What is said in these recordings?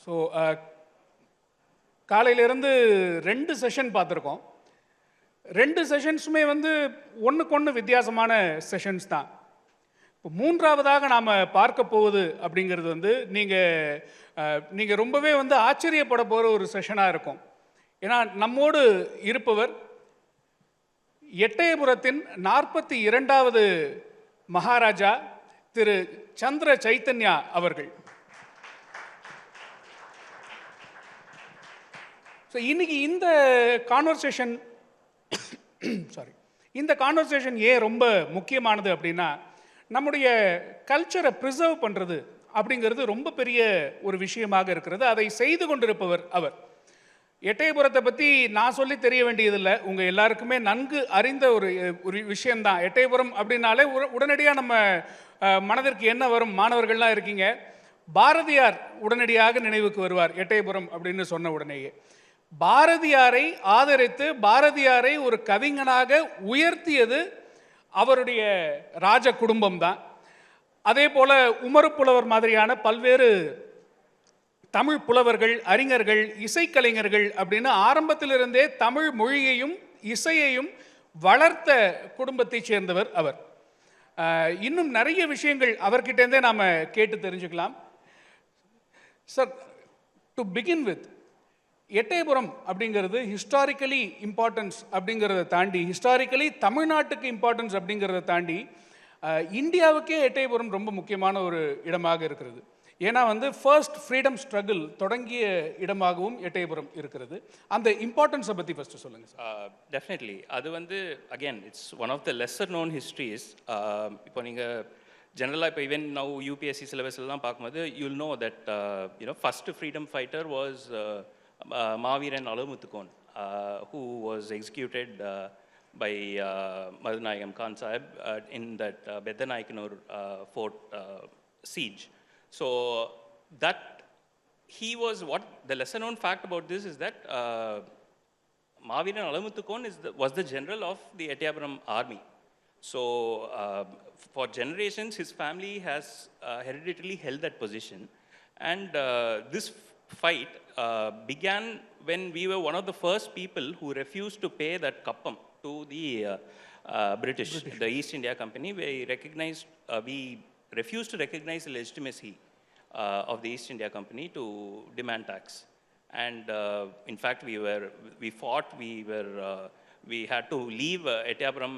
So காலையிலேருந்து 2 session பார்த்துருக்கோம். 2 செஷன்ஸுமே வந்து ஒன்றுக்கொன்று வித்தியாசமான செஷன்ஸ் தான். இப்போ 3ஆவதாக நாம் பார்க்க போகுது அப்படிங்கிறது வந்து நீங்கள் ரொம்பவே வந்து ஆச்சரியப்பட போகிற ஒரு செஷனாக இருக்கும். ஏன்னா நம்மோடு இருப்பவர் எட்டயபுரத்தின் 42வது மகாராஜா திரு சந்திர சைத்தன்யா அவர்கள். ஸோ இன்னைக்கு இந்த கான்வர்சேஷன் ஏன் ரொம்ப முக்கியமானது அப்படின்னா, நம்முடைய கல்ச்சரை ப்ரிசர்வ் பண்ணுறது அப்படிங்கிறது ரொம்ப பெரிய ஒரு விஷயமாக இருக்கிறது. அதை செய்து கொண்டிருப்பவர் அவர். எட்டயபுரத்தை பற்றி நான் சொல்லி தெரிய வேண்டியதில்லை, உங்கள் எல்லாருக்குமே நன்கு அறிந்த ஒரு விஷயம்தான். எட்டயபுரம் அப்படின்னாலே உடனடியாக நம்ம மனதிற்கு என்ன வரும்? மாணவர்கள்லாம் இருக்கீங்க, பாரதியார் உடனடியாக நினைவுக்கு வருவார் எட்டயபுரம் அப்படின்னு சொன்ன உடனேயே. பாரதியாரை ஆதரித்து பாரதியாரை ஒரு கவிஞனாக உயர்த்தியது அவருடைய ராஜ குடும்பம் தான். அதே போல உமறு புலவர் மாதிரியான பல்வேறு தமிழ் புலவர்கள், அறிஞர்கள், இசைக்கலைஞர்கள் அப்படின்னு ஆரம்பத்திலிருந்தே தமிழ் மொழியையும் இசையையும் வளர்த்த குடும்பத்தைச் சேர்ந்தவர் அவர். இன்னும் நிறைய விஷயங்கள் அவர்கிட்டேருந்தே நாம் கேட்டு தெரிஞ்சுக்கலாம். Sir, to begin with, Ettayapuram அப்படிங்கிறது ஹிஸ்டாரிக்கலி இம்பார்ட்டன்ஸ் அப்படிங்கிறத தாண்டி, ஹிஸ்டாரிக்கலி தமிழ்நாட்டுக்கு இம்பார்ட்டன்ஸ் அப்படிங்கிறத தாண்டி இந்தியாவுக்கே எட்டயபுரம் ரொம்ப முக்கியமான ஒரு இடமாக இருக்கிறது. ஏன்னா வந்து ஃபர்ஸ்ட் ஃப்ரீடம் ஸ்ட்ரகிள் தொடங்கிய இடமாகவும் எட்டயபுரம் இருக்கிறது. அந்த இம்பார்ட்டன்ஸை பற்றி ஃபஸ்ட்டு சொல்லுங்கள் சார். டெஃபினெட்லி. அது வந்து again it's one of the lesser known histories. இப்போ நீங்கள் ஜெனரலாக இப்போ ஈவன் நவ் யூபிஎஸ்சி சிலபஸ்லாம் பார்க்கும்போது you'll know that first freedom fighter was மாவீரன் Alamuthukone, who was executed by Madhunayagam Khan Sahib in that Bedanayakanur fort siege. So that he was, what the lesser known fact about this is that Maviran Alamuttukon was the general of the Ettayapuram army. So for generations his family has hereditarily held that position, and this fight began when we were one of the first people who refused to pay that kappam to the British, the East India Company. We refused to recognize the legitimacy of the East India Company to demand tax. And in fact, we fought. We had to leave Ettayapuram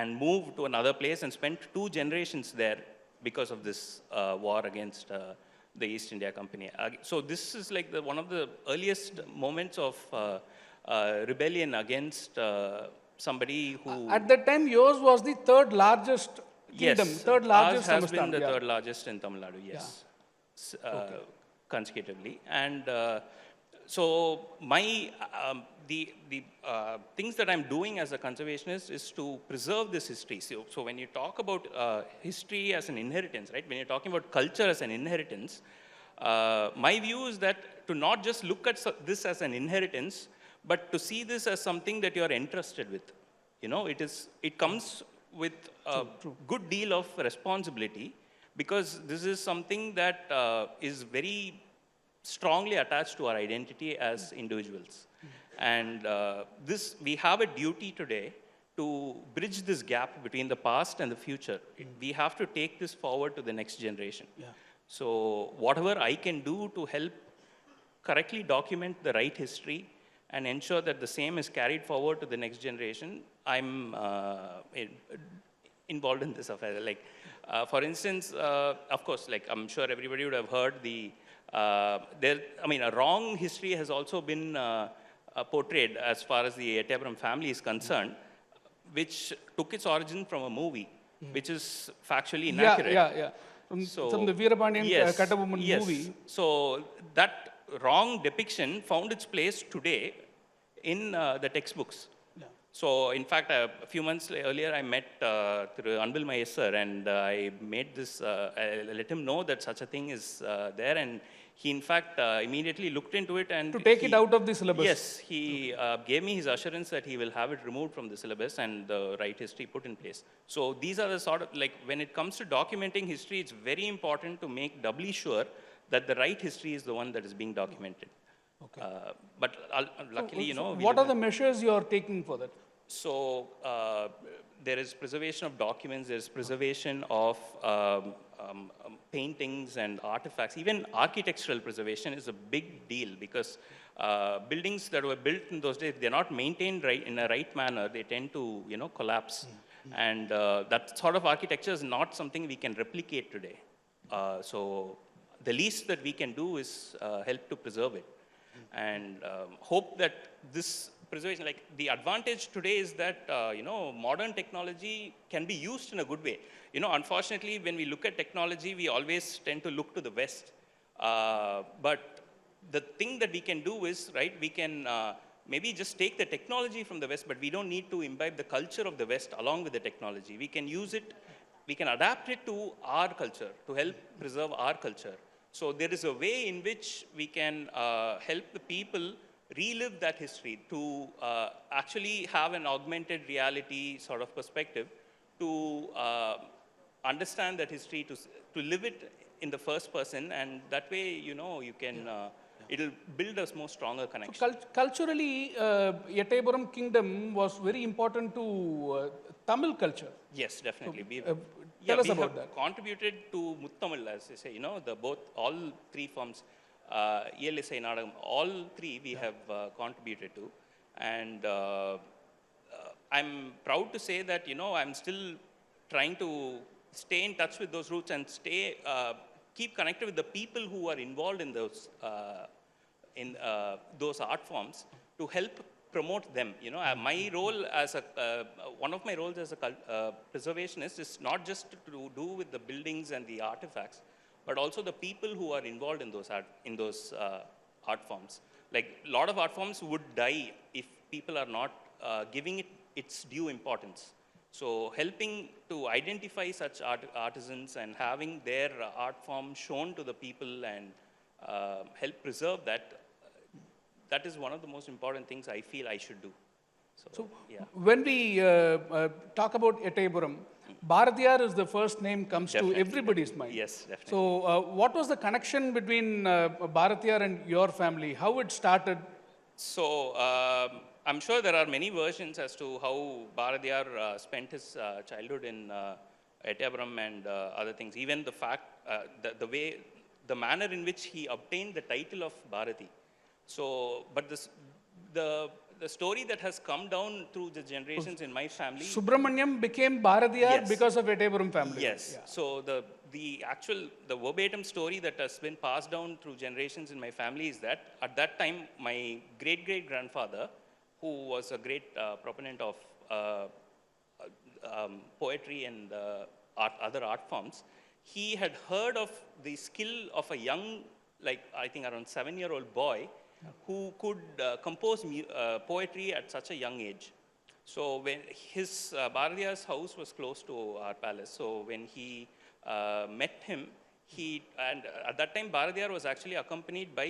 and move to another place and spent 2 generations there because of this war against the East India Company. So this is like one of the earliest moments of rebellion against somebody who... At that time, yours was the 3rd largest kingdom. Yes, third largest has been the 3rd largest in Tamil Nadu, yes. Yeah. Okay. Consecutively. And so the things that I'm doing as a conservationist is to preserve this history. So when you talk about history as an inheritance, right? When you're talking about culture as an inheritance, my view is that to not just look at this as an inheritance, but to see this as something that you are entrusted with. You know, it comes with a good deal of responsibility, because this is something that is very strongly attached to our identity as individuals. And we have a duty today to bridge this gap between the past and the future. We have to take this forward to the next generation. Yeah. So whatever I can do to help correctly document the right history and ensure that the same is carried forward to the next generation, I'm involved in this affair. Like, for instance, of course, like I'm sure everybody would have heard a wrong history has also been portrayed as far as the Ettayapuram family is concerned, which took its origin from a movie, which is factually inaccurate. Yeah. From the Veerapandiyan Kattabomman movie. So that wrong depiction found its place today in the textbooks. Yeah. So in fact, a few months earlier, I met Anbil Mayesar, and I made this, I let him know that such a thing is there, and he in fact immediately looked into it and... To take it out of the syllabus. Yes, he gave me his assurance that he will have it removed from the syllabus and the right history put in place. So these are the sort of, like, when it comes to documenting history, it's very important to make doubly sure that the right history is the one that is being documented. Okay. But luckily, you know, what are the measures you are taking for that? So there is preservation of documents, there is preservation of paintings and artifacts. Even architectural preservation is a big deal because buildings that were built in those days, they're not maintained right in a right manner. They tend to, you know, collapse. And that sort of architecture is not something we can replicate today. So the least that we can do is help to preserve it. And hope that this preservation, like the advantage today is that, you know, modern technology can be used in a good way. You know, unfortunately, when we look at technology, we always tend to look to the West. But the thing that we can do is, right, we can maybe just take the technology from the West, but we don't need to imbibe the culture of the West along with the technology. We can use it, we can adapt it to our culture, to help preserve our culture. So there is a way in which we can help the people relive that history, to actually have an augmented reality sort of perspective, to understand that history, to live it in the first person, and that way, you know, you can, it'll build a more stronger connection. So culturally, Ettayapuram Kingdom was very important to Tamil culture. Yes, definitely. So, tell us we about have that. Contributed to Muttamil, as they say, you know, all three forms, Iyalisai Nadagam, all three we have contributed to. And I'm proud to say that, you know, I'm still trying to stay in touch with those roots and keep connected with the people who are involved in those art forms to help promote them. You know, my role as one of my roles as a preservationist is not just to do with the buildings and the artifacts, but also the people who are involved in those art forms. Like, a lot of art forms would die if people are not giving it its due importance. So helping to identify such artisans and having their art form shown to the people and help preserve that, that is one of the most important things I feel I should do. So when we talk about Ettayapuram, Bharathiyar is the first name comes to everybody's mind. Yes, definitely. So what was the connection between Bharathiyar and your family? How it started? So I'm sure there are many versions as to how Bharathiyar spent his childhood in Ettayapuram and other things. Even the fact, the manner in which he obtained the title of Bharathi. So, but the story that has come down through the generations in my family. Subramaniam became Bharathiyar because of Ettayapuram family. Yes. Yeah. So the verbatim story that has been passed down through generations in my family is that at that time, my great-great-grandfather, who was a great proponent of poetry and other art forms, he had heard of the skill of a young, like I think around 7-year-old boy, who could compose poetry at such a young age. So when his Bharathiyar's house was close to our palace, so when he met him, and at that time Bharathiyar was actually accompanied by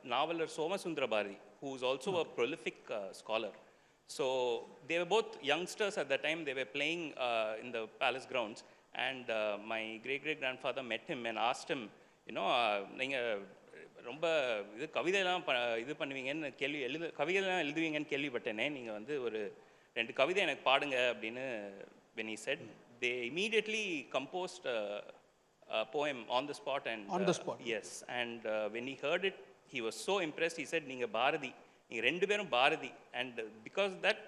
noveler Somasundra Bharati, who is also a prolific scholar. So they were both youngsters at that time. They were playing in the palace grounds, and my great-great-grandfather met him and asked him, you know, ரொம்ப இது கவிதையெல்லாம் இது பண்ணுவீங்கன்னு கவிதையெல்லாம் எழுதுவீங்கன்னு கேள்விப்பட்டேனே, நீங்கள் வந்து ஒரு 2 கவிதை எனக்கு பாடுங்க அப்படின்னு when he said, they immediately composed a poem on the spot. And on the spot. Yes, and when he heard it, he was so impressed. He said, நீங்கள் பாரதி, நீங்கள் 2 பேரும் Bharathi. And because that,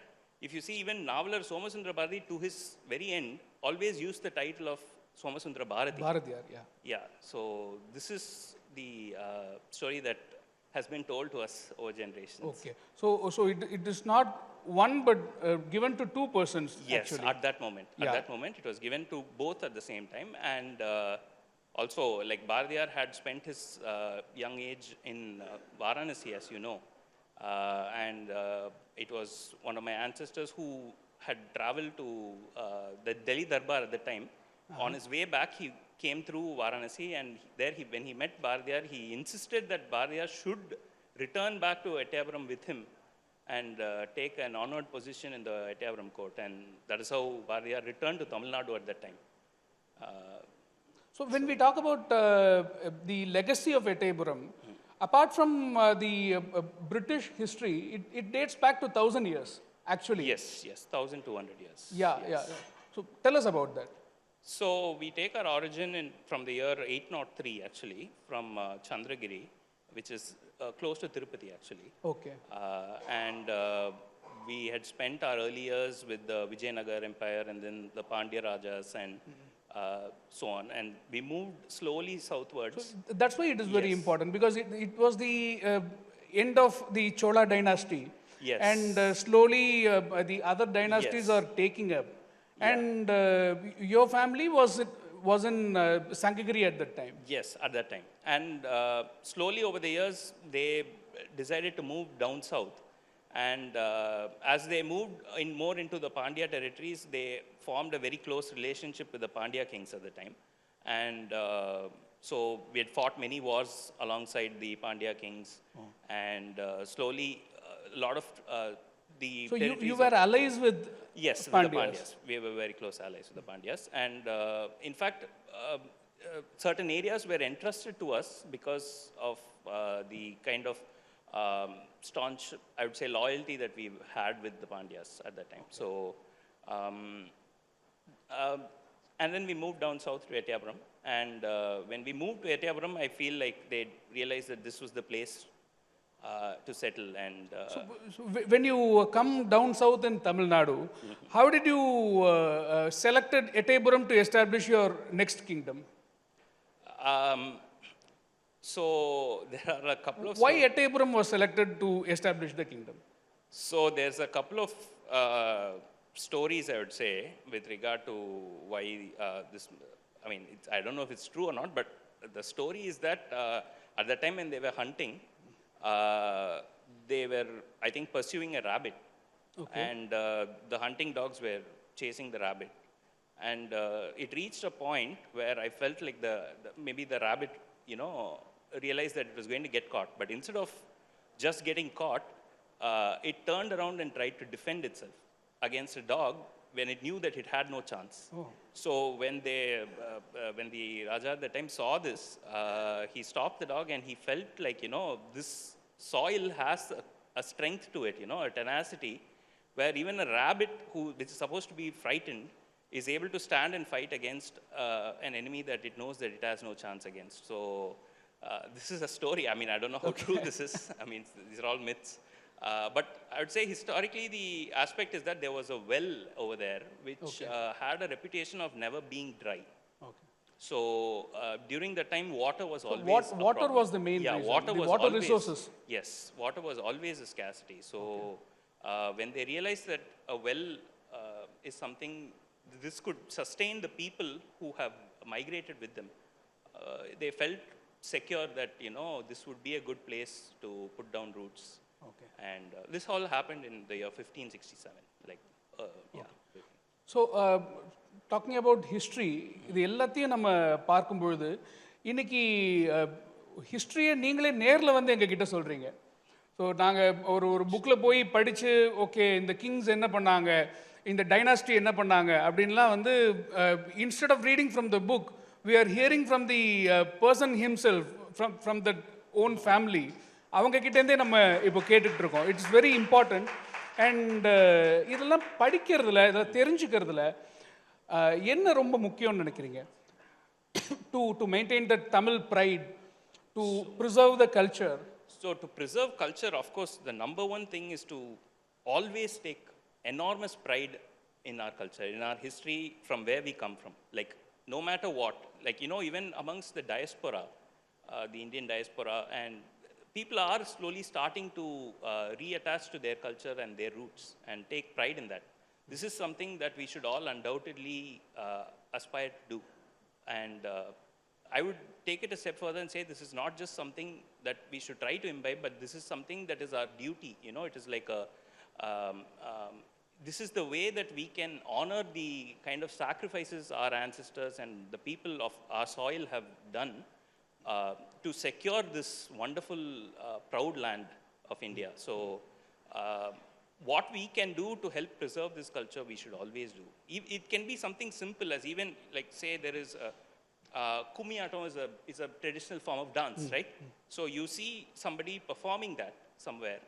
if you see, even noveler Somasundra Bharati to his very end always used the title of Somasundra Bharati. Bharathiyar, yeah. Yeah, so this is the story that has been told to us over generations. Okay, so it is not one but given to 2 persons. Yes, actually. at that moment. At that moment, it was given to both at the same time. And also, like, Bharathiyar had spent his young age in Varanasi, as you know. And it was one of my ancestors who had traveled to the Delhi Darbar at the time. On his way back, he came through Varanasi, and there when he met Bharathiyar, he insisted that Bharathiyar should return back to Ettayapuram with him and take an honored position in the Ettayapuram court. And that is how Bharathiyar returned to Tamil Nadu at that time. So when we talk about the legacy of Eteburam, apart from the British history, it dates back to 1,000 years, actually. Yes, 1,200 years. Yeah, yes. yeah. So tell us about that. So we take our origin from the year 803, actually, from Chandragiri, which is close to Tirupati, actually. Okay. And we had spent our early years with the Vijayanagar Empire and then the Pandya Rajas and so on. And we moved slowly southwards. So that's why it is very important, because it was the end of the Chola dynasty. Yes. And slowly the other dynasties are taking up. Yeah. And your family was in Sankagiri at that time. Yes, at that time. And slowly over the years, they decided to move down south. And as they moved more into the Pandya territories, they formed a very close relationship with the Pandya kings at the time. And so we had fought many wars alongside the Pandya kings. And slowly, a lot of the So you were allies with Yes, Pandyas. with the Pandyas. We were very close allies with the Pandyas. And in fact, certain areas were entrusted to us because of the kind of staunch, I would say, loyalty that we had with the Pandyas at that time. So, and then we moved down south to Etiapuram. And when we moved to Etiapuram, I feel like they realized that this was the place to settle. And so when you come down south in Tamil Nadu, how did you selected Eteburam to establish your next kingdom? So there are a couple of... Why Eteburam was selected to establish the kingdom? So there's a couple of stories, I would say, with regard to why this... I mean, I don't know if it's true or not, but the story is that at the time when they were hunting, they were, I think, pursuing a rabbit. Okay. And the hunting dogs were chasing the rabbit. And it reached a point where I felt like maybe the rabbit, realized that it was going to get caught. But instead of just getting caught, it turned around and tried to defend itself against a dog when it knew that it had no chance. Oh. So when the Raja at the time saw this, he stopped the dog and he felt like, this soil has a strength to it, a tenacity, where even a rabbit which is supposed to be frightened is able to stand and fight against an enemy that it knows that it has no chance against. So this is a story. I mean, I don't know how true this is. I mean, these are all myths. But I would say historically the aspect is that there was a well over there which had a reputation of never being dry. Okay. So during that time, water was always water was the main reason. Water was water always, resources. Yes, water was always a scarcity. So when they realized that a well is something, this could sustain the people who have migrated with them, they felt secure that, this would be a good place to put down roots. Okay. And this all happened in the year 1567. So, talking about history, இது எல்லாத்தையும் நம்ம பார்க்கும் பொழுது இன்னைக்கு ஹிஸ்ட்ரியை நீங்களே நேரில் வந்து எங்ககிட்ட சொல்கிறீங்க. ஸோ நாங்கள் ஒரு புக்கில் போய் படித்து ஓகே இந்த கிங்ஸ் என்ன பண்ணாங்க, இந்த டைனாஸ்டி என்ன பண்ணாங்க அப்படின்லாம் வந்து instead of reading from the book, we are hearing from the person himself, from the own family. அவங்கக்கிட்டேருந்தே நம்ம இப்போ கேட்டுட்ருக்கோம். It's very important. அண்ட் இதெல்லாம் படிக்கிறதுல, இதெல்லாம் தெரிஞ்சுக்கிறதுல என்ன ரொம்ப முக்கியம்னு நினைக்கிறீங்க? To maintain the Tamil pride, to preserve the culture. So to preserve culture, of course, the number one thing is to always take enormous pride in our culture, in our history, from where we come from. Like, no matter what, like, even amongst the diaspora, the Indian diaspora, and people are slowly starting to reattach to their culture and their roots and take pride in that. This is something that we should all undoubtedly aspire to do. And I would take it a step further and say this is not just something that we should try to imbibe, but this is something that is our duty. It is like this is the way that we can honor the kind of sacrifices our ancestors and the people of our soil have done to secure this wonderful, proud land of India. So what we can do to help preserve this culture, we should always do. It can be something simple as even, like, say there is Kumiyatam is a traditional form of dance, right? So you see somebody performing that somewhere,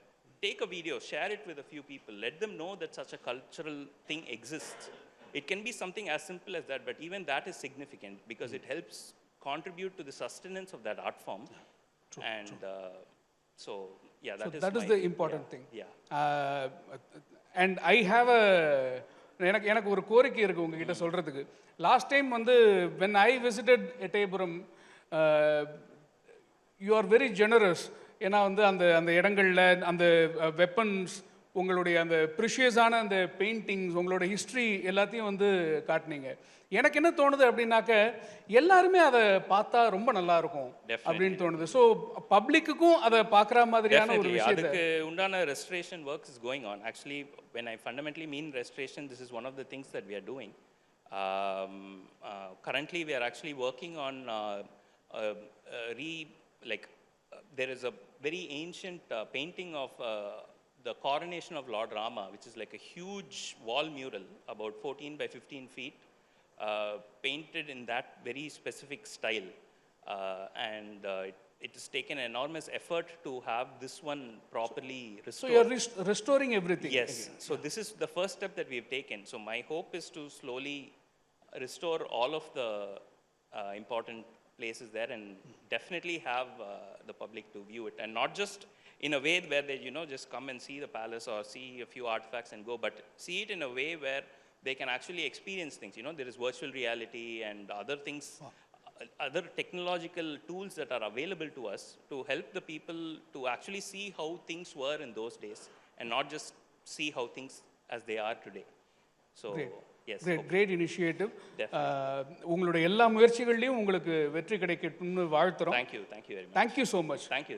take a video, share it with a few people, let them know that such a cultural thing exists. It can be something as simple as that, but even that is significant because it helps contribute to the sustenance of that art form. True, and so yeah, that is the important thing. Yeah. And I have a எனக்கு ஒரு கோரிக்கை இருக்குது உங்ககிட்ட சொல்கிறதுக்கு. Last time வந்து when I visited Ettayapuram, you are very generous. ஏன்னா வந்து அந்த இடங்களில் அந்த வெப்பன்ஸ், உங்களுடைய அந்த ப்ரிஷியஸான அந்த பெயிண்டிங்ஸ், உங்களோட ஹிஸ்ட்ரி எல்லாத்தையும் வந்து காட்டினீங்க. எனக்கு என்ன தோணுது அப்படின்னாக்க, எல்லாருமே அதை பார்த்தா ரொம்ப நல்லா இருக்கும் அப்படின்னு தோணுது. ஸோ பப்ளிக்குக்கும் அதை பார்க்குற மாதிரியான ஒரு விஷயம். அதுக்கு உண்டான restoration works is going on. Actually when I fundamentally mean restoration, this is one of the things that we are doing. Currently we are actually working on there is a very ancient painting of the coronation of Lord Rama, which is like a huge wall mural about 14 by 15 feet, painted in that very specific style. And it has taken enormous effort to have this one properly restored. So you're restoring everything. Yes. So this is the first step that we've taken. So my hope is to slowly restore all of the important places there and definitely have the public to view it, and not just in a way where they just come and see the palace or see a few artifacts and go, but see it in a way where they can actually experience things. There is virtual reality and other things, other technological tools that are available to us to help the people to actually see how things were in those days and not just see how things as they are today. So yes, great initiative. உங்களுடைய எல்லா முயற்சிகள்லையும் உங்களுக்கு வெற்றி கிடைக்கட்டும்னு வாழ்த்துறோம். Thank you very much. Thank you so much. Thank you.